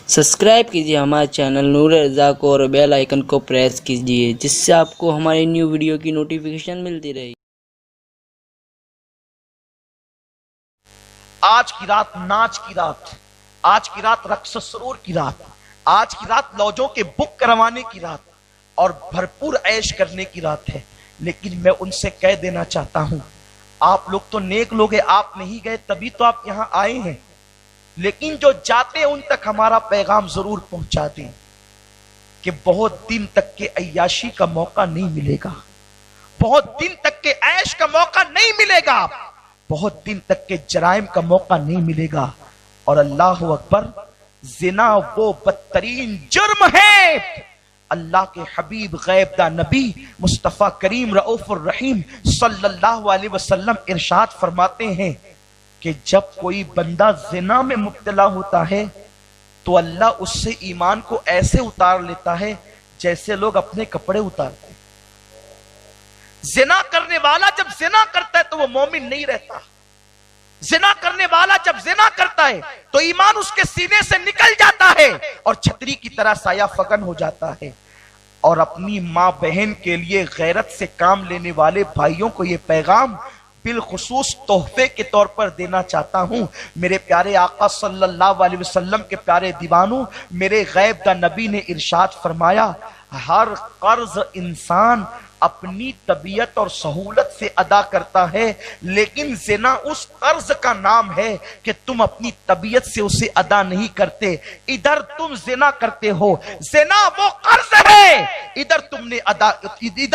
Subscribe कीजिए हमारे channel नूर रज़ा को और बेल आइकन को प्रेस कीजिए जिससे आपको हमारी न्यू वीडियो की नोटिफिकेशन मिलती रहे। आज की रात नाच की रात, आज की रात रक्स सरूर की रात, आज की रात लौजों के बुक करवाने की रात और भरपूर ऐश करने की रात है। लेकिन मैं उनसे कह देना चाहता हूं, आप लोग तो नेक लोग हैं, आप नहीं गए तभी तो आप यहां आए हैं, लेकिन जो जाते हैं उन तक हमारा पैगाम जरूर पहुंचा दें कि बहुत दिन तक के अय्याशी का मौका नहीं मिलेगा, बहुत दिन तक के ऐश का मौका नहीं मिलेगा, बहुत दिन तक के जराइम का मौका नहीं मिलेगा। और अल्लाह अकबर, जिना वो बदतरीन जुर्म है। अल्लाह के हबीब गैबदा नबी मुस्तफा करीम रऊफुर रहीम सल्लल्लाहु अलैहि वसल्लम इरशाद फरमाते हैं कि जब कोई बंदा जिना में मुब्तला होता है तो अल्लाह उससे ईमान को ऐसे उतार लेता है जैसे लोग अपने कपड़े उतारते हैं। जिना करने वाला जब जिना करता है तो वो मोमिन नहीं रहता। जिना करने वाला जब जिना करता है तो ईमान उसके सीने से निकल जाता है और छतरी की तरह साया फगन हो जाता है। और अपनी मां बहन के लिए गैरत से काम लेने वाले भाइयों को यह पैगाम बिलखुसूस तोहफे के तौर पर देना चाहता हूं। मेरे प्यारे आका सल्लल्लाहु अलैहि वसल्लम के प्यारे दीवानों, मेरे गैब दा नबी ने इरशाद फरमाया, हर कर्ज इंसान अपनी तबीयत और सहूलत से अदा करता है, लेकिन ज़िना उस कर्ज का नाम है कि तुम अपनी तबीयत से उसे अदा नहीं करते। इधर तुम ज़िना करते हो, ज़िना वो कर्ज है, इधर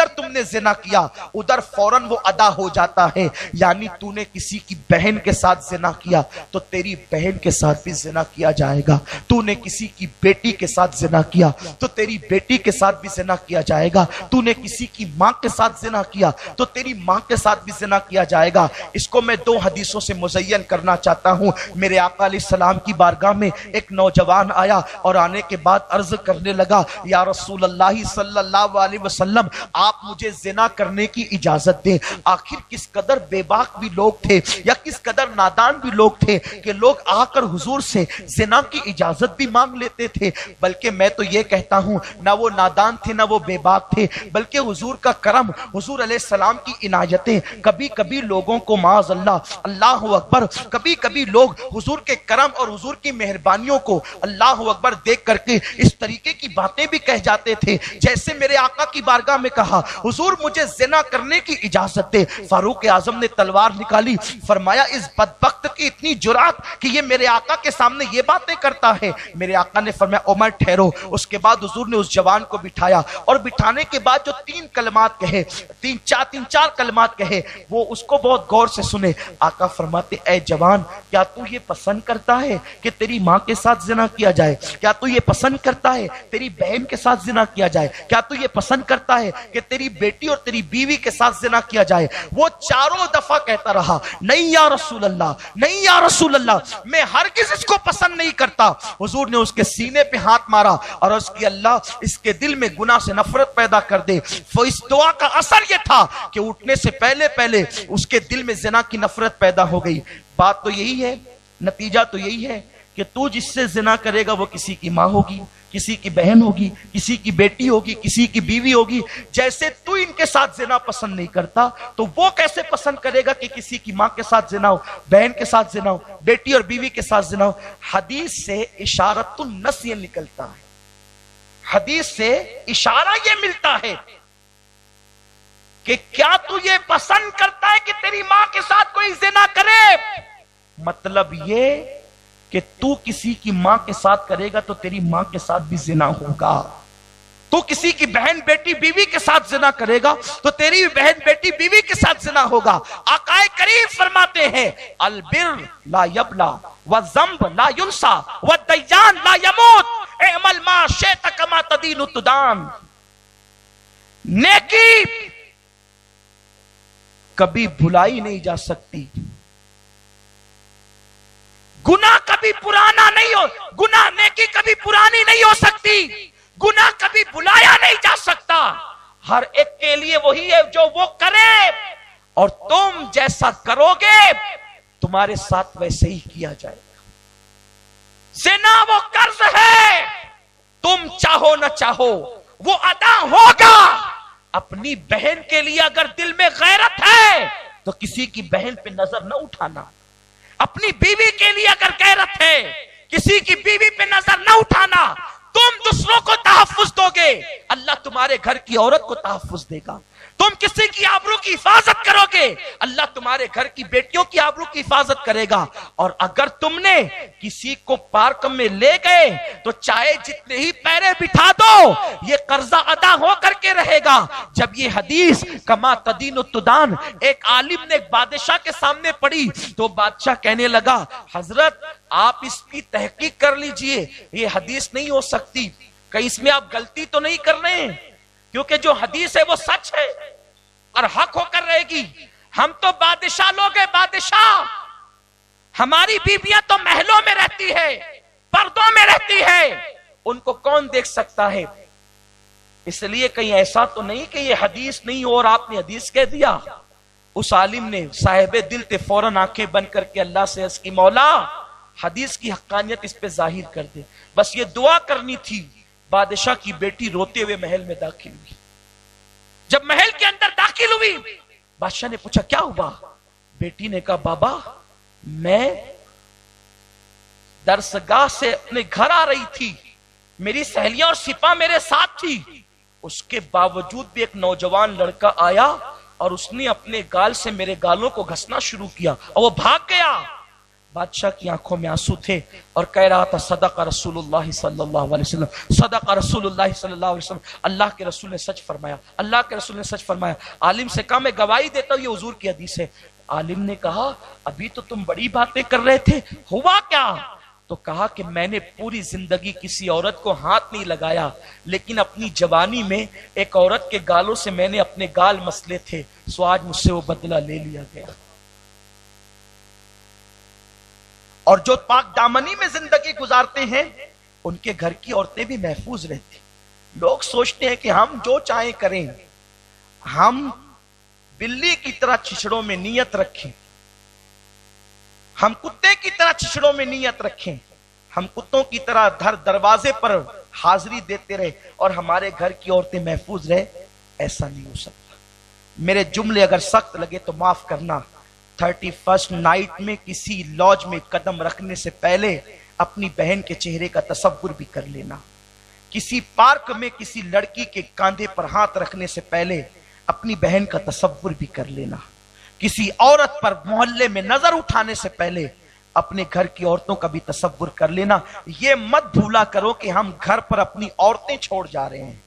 तुमने ज़िना किया, उधर फौरन वो अदा हो जाता है। यानी तूने किसी की बहन के साथ ज़िना किया तो तेरी बहन के साथ भी ज़िना किया जाएगा, तूने किसी की बेटी के साथ ज़िना किया तो तेरी बेटी के साथ भी ज़िना किया जाएगा, तूने किसी की मां के साथ जिना किया तो तेरी मां के साथ भी जिना किया जाएगा। इसको मैं दो हदीसों से मुज़य्यन करना चाहता हूं। मेरे आका अलैहिस्सलाम की बारगाह में एक नौजवान आया और आने के बाद अर्ज करने लगा, या रसूल अल्लाह सल्लल्लाहु अलैहि वसल्लम, आप मुझे जिना करने की इजाजत दें। आखिर किस कदर बेबाक भी लोग थे या किस कदर नादान भी लोग थे कि लोग आकर हुजूर से जिना की इजाजत भी मांग लेते थे। बल्कि मैं तो ये कहता हूं, ना वो नादान थे ना वो बेबाक थे, बल्कि हुजूर का करम, हुजूर अलैहिस्सलाम की इनायतें, कभी कभी लोगों को माज़ अल्लाह, अल्लाह अकबर, कभी कभी लोग हुजूर के करम और हुजूर की मेहरबानियों को अल्लाह अकबर देख करके इस तरीके की बातें भी कह जाते थे। जैसे मेरे आका की बारगाह में कहा, हुजूर मुझे ज़िना करने की इजाजत दे। फारूक आजम ने तलवार निकाली, फरमाया इस बदबख्त की इतनी जुरात कि ये मेरे आका के सामने ये बातें करता है। मेरे आका ने फरमाया उमर ठहरो। उसके बाद हुजूर ने उस जवान को बिठाया और बिठाने के बाद जो तीन कलमात कहे, तीन चार कलमात कहे, वो उसको बहुत गौर से सुने। आका फरमाते, ऐ जवान, क्या तू ये पसंद करता है कि तेरी मां के साथ जिना किया जाए? क्या तू ये पसंद करता है तेरी बहन के साथ जिना किया जाए? क्या तू ये पसंद करता है कि तेरी बेटी और तेरी बीवी के साथ जिना किया जाए? वो चारों दफा कहता रहा, नहीं या रसूल अल्लाह, नहीं या रसूल अल्लाह, मैं हरगिज़ इसको पसंद नहीं करता। हुजूर ने उसके सीने पे हाथ मारा और उसकी, अल्लाह इसके दिल में गुनाह से नफरत पैदा कर दे। इस दुआ का असर यह था कि उठने से पहले पहले उसके दिल में जिना की नफरत पैदा हो गई। बात तो यही है, नतीजा तो यही है कि तू जिससे जिना करेगा वो किसी की मां होगी, किसी की बहन होगी, किसी की बेटी होगी, किसी की बीवी होगी। जैसे तू इनके साथ जिना पसंद नहीं करता तो वो कैसे पसंद करेगा कि किसी की मां के साथ जिना हो, बहन के साथ जिना हो, बेटी और बीवी के साथ जिना हो। हदीस से इशारतुन नस ये निकलता है, हदीस से इशारा ये मिलता है कि क्या तू ये पसंद करता है कि तेरी मां के साथ कोई जिना करे? मतलब ये कि तू किसी की मां के साथ करेगा तो तेरी मां के साथ भी जिना होगा। तू किसी की बहन बेटी बीवी के साथ जिना करेगा तो तेरी बहन बेटी बीवी के साथ जिना होगा। आकाए करीम फरमाते हैं, अलबिर ला यबला व ज़ंब ला युनसा व दय्यान ला यमूत, एमल मा शैत कमा तदीनु तुदान। नेकी कभी भुलाई नहीं जा सकती, गुनाह कभी पुराना नहीं हो, गुनाह नेकी कभी पुरानी नहीं हो सकती, गुनाह कभी भुलाया नहीं जा सकता। हर एक के लिए वही है जो वो करे, और तुम जैसा करोगे तुम्हारे साथ वैसे ही किया जाएगा। ज़िना वो कर्ज है चाहो न चाहो वो अदा होगा। अपनी बहन के लिए अगर दिल में गैरत है तो किसी की बहन पे नजर न उठाना। अपनी बीवी के लिए अगर गैरत है, किसी की बीवी पे नजर न उठाना। तुम दूसरों को तहफ्फुज दोगे, अल्लाह तुम्हारे घर की औरत को तहफ्फुज देगा। तुम किसी की आबरू की हिफाजत करोगे, अल्लाह तुम्हारे घर की बेटियों की आबरू की हिफाजत करेगा। और अगर तुमने किसी को पार्क में ले गए तो चाहे जितने ही पैरे बिठा दो, ये कर्जा अदा हो करके रहेगा। जब ये हदीस कमा तदीन तुदान एक आलिम ने एक बादशाह के सामने पढ़ी तो बादशाह कहने लगा, हजरत आप इसकी तहकीक कर लीजिए, ये हदीस नहीं हो सकती, कहीं इसमें आप गलती तो नहीं कर रहे हैं, क्योंकि जो हदीस है वो सच है और हक होकर रहेगी। हम तो बादशाह लोग हैं, बादशाह। हमारी बीवियां तो महलों में रहती है, पर्दों में रहती है, उनको कौन देख सकता है। इसलिए कहीं ऐसा तो नहीं कि ये हदीस नहीं हो और आपने हदीस कह दिया। उस आलिम ने साहिबे दिल थे फौरन आंखें बंद करके अल्लाह से अर्ज की, मौला हदीस की हक्कानियत इस पे जाहिर कर दे। बस ये दुआ करनी थी। बादशाह की बेटी रोते हुए महल में दाखिल हुई। जब महल के अंदर दाखिल हुई, बादशाह ने पूछा क्या हुआ। बेटी ने कहा, बाबा मैं दरसगाह से अपने घर आ रही थी, मेरी सहेलियां और सिपा मेरे साथ थी, उसके बावजूद भी एक नौजवान लड़का आया और उसने अपने गाल से मेरे गालों को घसना शुरू किया और वो भाग गया। बादशाह की आंखों में आंसू थे और कह रहा था, सदका रसूलुल्लाह सल्लल्लाहु अलैहि वसल्लम, सदका रसूलुल्लाह सल्लल्लाहु अलैहि वसल्लम, अल्लाह के रसूल ने सच फरमाया, अल्लाह के रसूल ने सच फरमाया। आलिम से कहा, मैं गवाही देता हूं ये हुजूर की हदीस है। आलिम ने कहा, अभी तो तुम बड़ी बातें कर रहे थे, हुआ क्या। तो कहा कि मैंने पूरी जिंदगी किसी औरत को हाथ नहीं लगाया, लेकिन अपनी जवानी में एक औरत के गालों से मैंने अपने गाल मसले थे, सो आज मुझसे वो बदला ले लिया गया। और जो पाक दामनी में जिंदगी गुजारते हैं उनके घर की औरतें भी महफूज रहती। लोग सोचते हैं कि हम जो चाहें करें, हम बिल्ली की तरह छिछड़ों में नियत रखें, हम कुत्ते की तरह छिछड़ों में नियत रखें, हम कुत्तों की तरह दरवाजे पर हाजिरी देते रहे और हमारे घर की औरतें महफूज रहे, ऐसा नहीं हो सकता। मेरे जुमले अगर सख्त लगे तो माफ करना। 31st नाइट में किसी लॉज में कदम रखने से पहले अपनी बहन के चेहरे का तसव्वुर भी कर लेना। किसी पार्क में किसी लड़की के कांधे पर हाथ रखने से पहले अपनी बहन का तसव्वुर भी कर लेना। किसी औरत पर मोहल्ले में नजर उठाने से पहले अपने घर की औरतों का भी तसव्वुर कर लेना। ये मत भूला करो कि हम घर पर अपनी औरतें छोड़ जा रहे हैं,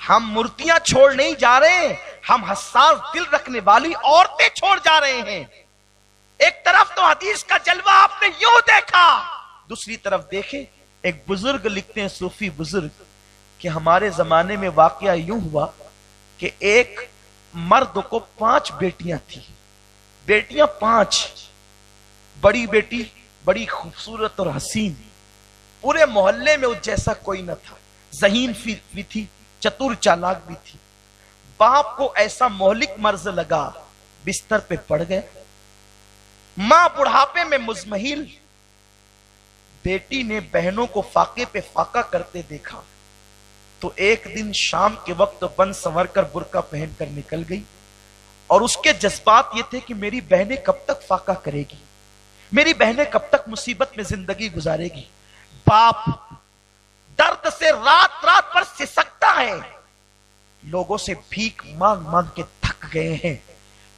हम मूर्तियां छोड़ नहीं जा रहे, हम हसास दिल रखने वाली औरतें छोड़ जा रहे हैं। एक तरफ तो हदीस का जलवा आपने यूं देखा, दूसरी तरफ देखे एक बुजुर्ग लिखते हैं, सूफी बुजुर्ग, कि हमारे जमाने में वाकया यूं हुआ कि एक मर्द को 5 बेटियां थी, बेटियां 5, बड़ी बेटी बड़ी खूबसूरत और हसीन, पूरे मोहल्ले में उस जैसा कोई न था, ज़हीन भी थी, चतुर चालाक भी थी। बाप को ऐसा मोहलिक मर्ज लगा, बिस्तर पे पड़ गए, मां बुढ़ापे में मुजमहिल। बेटी ने बहनों को फाके पे फाका करते देखा तो एक दिन शाम के वक्त बन संवर कर बुर्का पहनकर निकल गई और उसके जज्बात ये थे कि मेरी बहनें कब तक फाका करेगी, मेरी बहनें कब तक मुसीबत में जिंदगी गुजारेगी। बाप दर्द से रात रात भर सिसकता है, लोगों से भीख मांग मांग के थक गए हैं,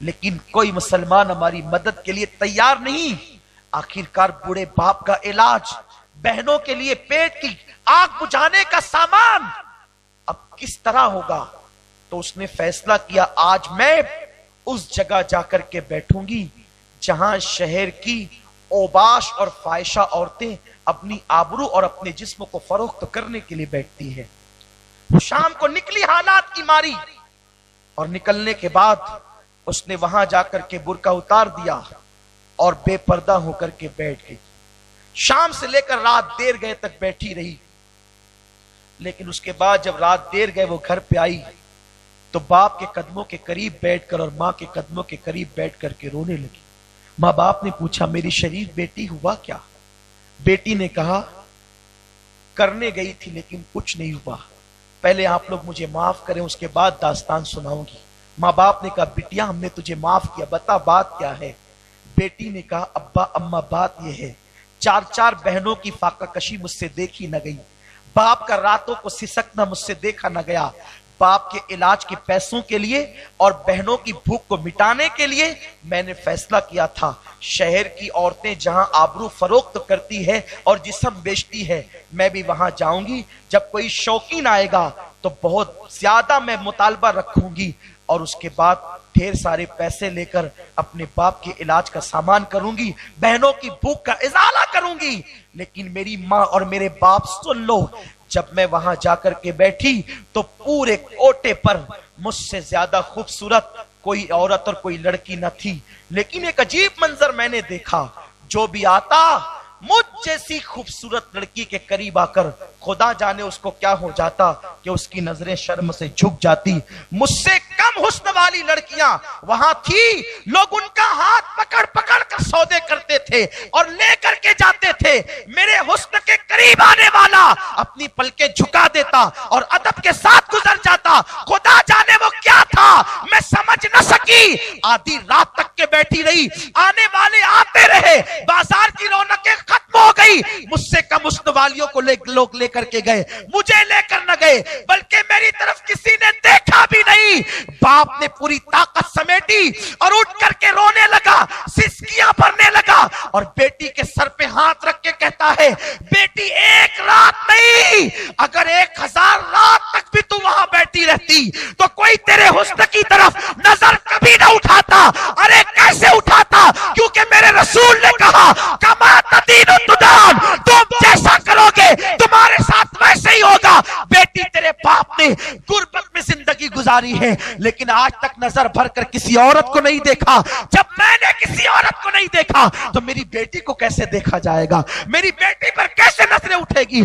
लेकिन कोई मुसलमान हमारी मदद के लिए तैयार नहीं। आखिरकार बूढ़े बाप का इलाज, बहनों के लिए पेट की आग बुझाने का सामान अब किस तरह होगा। तो उसने फैसला किया, आज मैं उस जगह जाकर के बैठूंगी जहां शहर की ओबाश और फाहिशा औरतें अपनी आबरू और अपने जिस्म को फरोख्त करने के लिए बैठती है। वो शाम को निकली हालात की मारी और निकलने के बाद उसने वहां जाकर के बुर्का उतार दिया और बेपर्दा होकर के बैठ गई। शाम से लेकर रात देर गए तक बैठी रही, लेकिन उसके बाद जब रात देर गए वो घर पे आई तो बाप के कदमों के करीब बैठकर और मां के कदमों के करीब बैठ करके रोने लगी। मां बाप ने पूछा, मेरी शरीफ बेटी हुआ क्या। बेटी ने कहा, करने गई थी लेकिन कुछ नहीं हुआ, पहले आप लोग मुझे माफ करें, उसके बाद दास्तान सुनाऊंगी। माँ बाप ने कहा बिटिया हमने तुझे माफ किया, बता बात क्या है। बेटी ने कहा अब्बा अम्मा बात यह है, 4 बहनों की फाका कशी मुझसे देखी न गई, बाप का रातों को सिसकना मुझसे देखा न गया। बाप के इलाज के पैसों के लिए और बहनों की भूख को मिटाने के लिए मैंने फैसला किया था, शहर की औरतें जहां आबरू फरोख्त करती है और जिस्म बेचती है, मैं भी वहां जाऊंगी। जब कोई शौकीन आएगा तो बहुत ज्यादा मैं मुतालबा रखूंगी और उसके बाद ढेर सारे पैसे लेकर अपने बाप के इलाज का सामान करूंगी, बहनों की भूख का इजाला करूंगी। लेकिन मेरी माँ और मेरे बाप सुन लो, जब मैं वहां जाकर के बैठी तो पूरे कोटे पर मुझसे ज्यादा खूबसूरत कोई औरत और कोई लड़की न थी। लेकिन एक अजीब मंजर मैंने देखा, जो भी आता मुझ जैसी खूबसूरत लड़की के करीब आकर खुदा जाने उसको क्या हो जाता कि उसकी नजरें शर्म से झुक जाती। मुझसे कम हुस्न वाली लड़कियां वहां थी, लोग उनका हाथ पकड़ पकड़ कर सौदे करते थे और लेकर के जाते थे। मेरे हुस्न के करीब आने वाला अपनी पलकें झुका देता और अदब के साथ गुजर जाता। खुदा जाने वो क्या था, मैं समझ न सकी। आधी रात तक के बैठी रही, आने वाले आते रहे, बाजार की रौनकें खत्म हो गई। मुझसे कम हुस्न वालियों को लोग लेकर के गए, मुझे लेकर न गए, बल्कि मेरी तरफ किसी ने देखा भी नहीं। बाप ने पूरी ताकत समेटी और उठ करके रोने लगा, सिसकियां भरने लगा और बेटी के सर पे हाथ रख के कहता है बेटी एक रात नहीं, अगर 1000 रात तक भी तू वहां बैठी रहती तो कोई तेरे हुस्न की तरफ नजर कभी ना उठाता। अरे कैसे उठाता, क्योंकि मेरे रसूल ने कहा कमा तदीनु तुदान, तुम जैसा करोगे तुम्हारे साथ वैसे ही होगा। बेटी तेरे बाप ने गुर्बत में जिंदगी गुजारी है, लेकिन आज तक नजर भर कर किसी औरत को नहीं देखा। जब मैंने किसी औरत को नहीं देखा तो मेरी बेटी को कैसे देखा जाएगा, मेरी बेटी पर कैसे नजरें उठेगी।